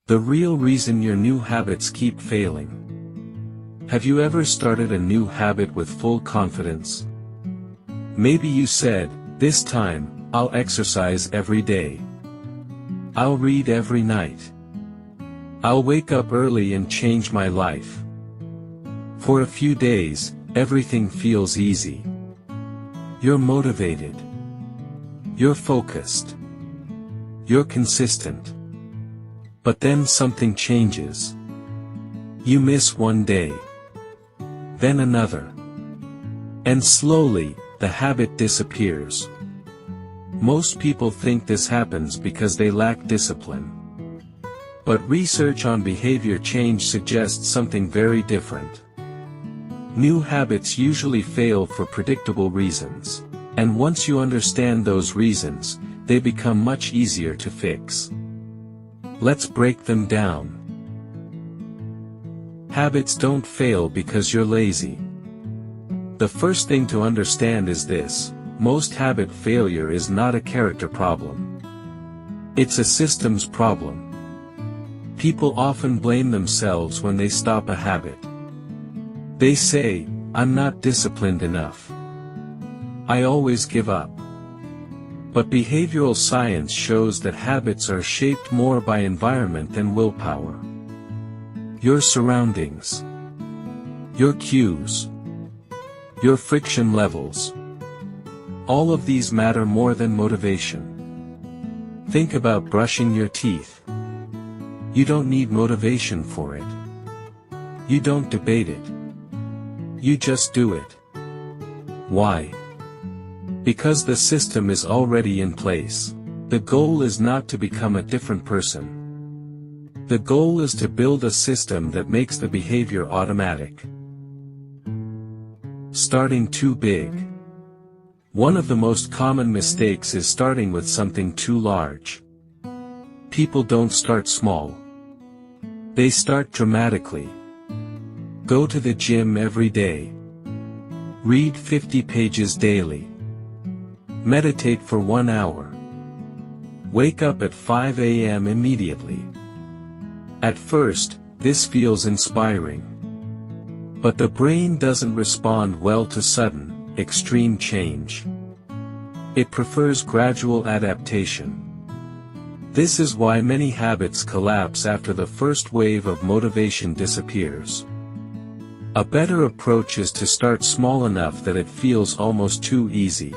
The real reason your new habits keep failing. Have you ever started a new habit with full confidence? Maybe you said, "This time, I'll exercise every day. I'll read every night. I'll wake up early and change my life." For a few days, everything feels easy. You're motivated. You're focused. You're consistent. But then something changes. You miss one day. Then another. And slowly, the habit disappears. Most people think this happens because they lack discipline. But research on behavior change suggests something very different. New habits usually fail for predictable reasons. And once you understand those reasons, they become much easier to fix. Let's break them down. Habits don't fail because you're lazy. The first thing to understand is this: most habit failure is not a character problem. It's a systems problem. People often blame themselves when they stop a habit. They say, "I'm not disciplined enough. I always give up." But behavioral science shows that habits are shaped more by environment than willpower. Your surroundings, your cues, your friction levels. All of these matter more than motivation. Think about brushing your teeth. You don't need motivation for it. You don't debate it. You just do it. Why? Because the system is already in place. The goal is not to become a different person. The goal is to build a system that makes the behavior automatic. Starting too big. One of the most common mistakes is starting with something too large. People don't start small. They start dramatically. Go to the gym every day. Read 50 pages daily. Meditate for 1 hour. Wake up at 5 a.m. immediately. At first, this feels inspiring. But the brain doesn't respond well to sudden, extreme change. It prefers gradual adaptation. This is why many habits collapse after the first wave of motivation disappears. A better approach is to start small enough that it feels almost too easy.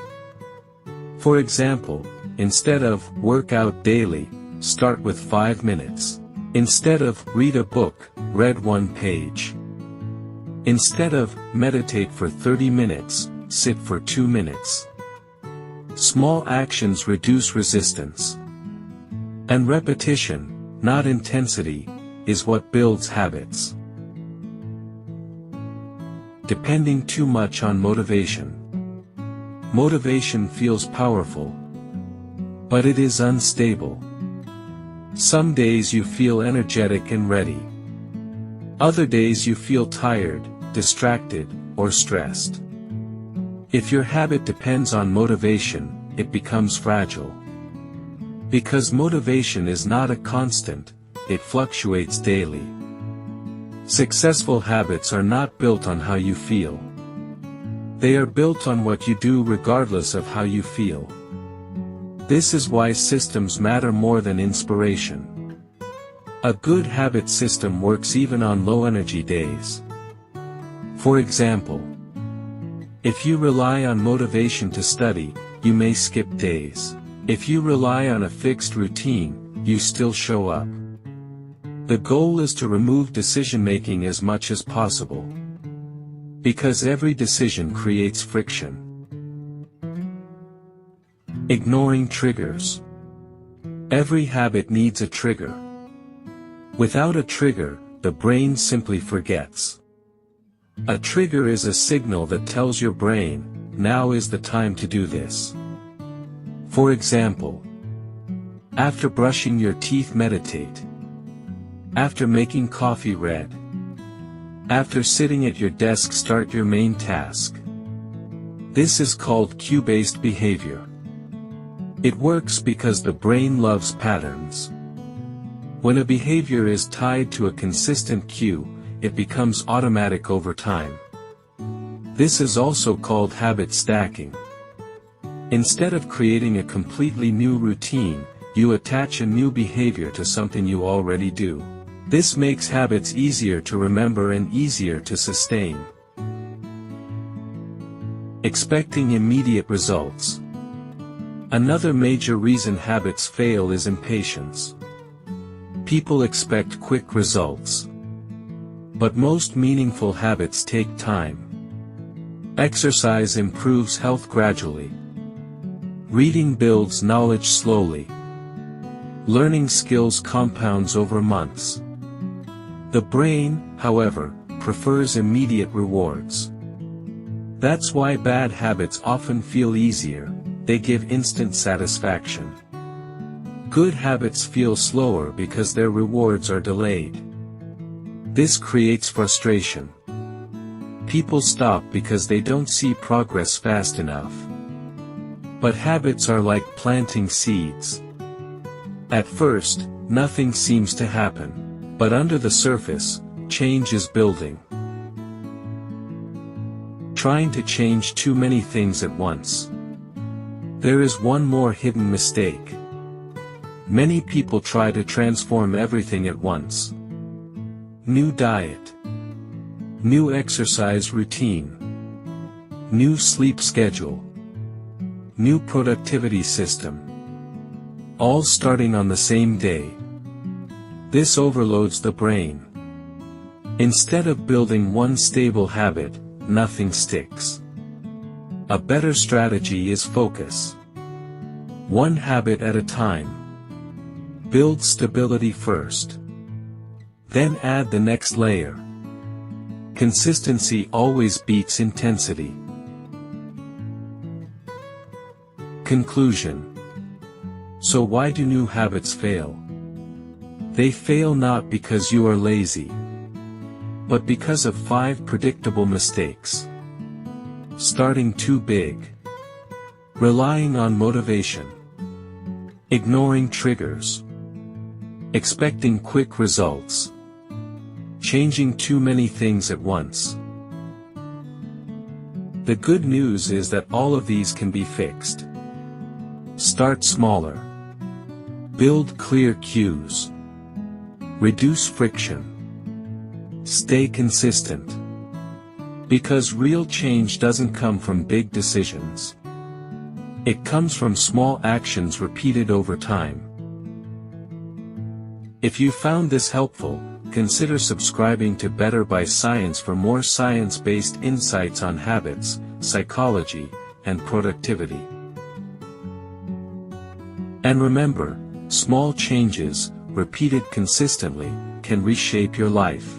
For example, instead of "work out daily," start with 5 minutes. Instead of "read a book," read 1 page. Instead of "meditate for 30 minutes," sit for 2 minutes. Small actions reduce resistance. And repetition, not intensity, is what builds habits. Depending too much on motivation. Motivation feels powerful. But it is unstable. Some days you feel energetic and ready. Other days you feel tired, distracted, or stressed. If your habit depends on motivation, it becomes fragile. Because motivation is not a constant, it fluctuates daily. Successful habits are not built on how you feel. They are built on what you do regardless of how you feel. This is why systems matter more than inspiration. A good habit system works even on low-energy days. For example, if you rely on motivation to study, you may skip days. If you rely on a fixed routine, you still show up. The goal is to remove decision-making as much as possible. Because every decision creates friction. Ignoring triggers. Every habit needs a trigger. Without a trigger, the brain simply forgets. A trigger is a signal that tells your brain, "Now is the time to do this." For example, after brushing your teeth, meditate. After making coffee, read. After sitting at your desk, start your main task. This is called cue-based behavior. It works because the brain loves patterns. When a behavior is tied to a consistent cue, it becomes automatic over time. This is also called habit stacking. Instead of creating a completely new routine, you attach a new behavior to something you already do. This makes habits easier to remember and easier to sustain. Expecting immediate results. Another major reason habits fail is impatience. People expect quick results. But most meaningful habits take time. Exercise improves health gradually. Reading builds knowledge slowly. Learning skills compounds over months. The brain, however, prefers immediate rewards. That's why bad habits often feel easier, they give instant satisfaction. Good habits feel slower because their rewards are delayed. This creates frustration. People stop because they don't see progress fast enough. But habits are like planting seeds. At first, nothing seems to happen. But under the surface, change is building. Trying to change too many things at once. There is one more hidden mistake. Many people try to transform everything at once. New diet. New exercise routine. New sleep schedule. New productivity system. All starting on the same day. This overloads the brain. Instead of building one stable habit, nothing sticks. A better strategy is focus. One habit at a time. Build stability first. Then add the next layer. Consistency always beats intensity. Conclusion. So why do new habits fail? They fail not because you are lazy, but because of 5 predictable mistakes. Starting too big. Relying on motivation. Ignoring triggers. Expecting quick results. Changing too many things at once. The good news is that all of these can be fixed. Start smaller. Build clear cues. Reduce friction. Stay consistent. Because real change doesn't come from big decisions. It comes from small actions repeated over time. If you found this helpful, consider subscribing to Better by Science for more science-based insights on habits, psychology, and productivity. And remember, small changes, repeated consistently, can reshape your life.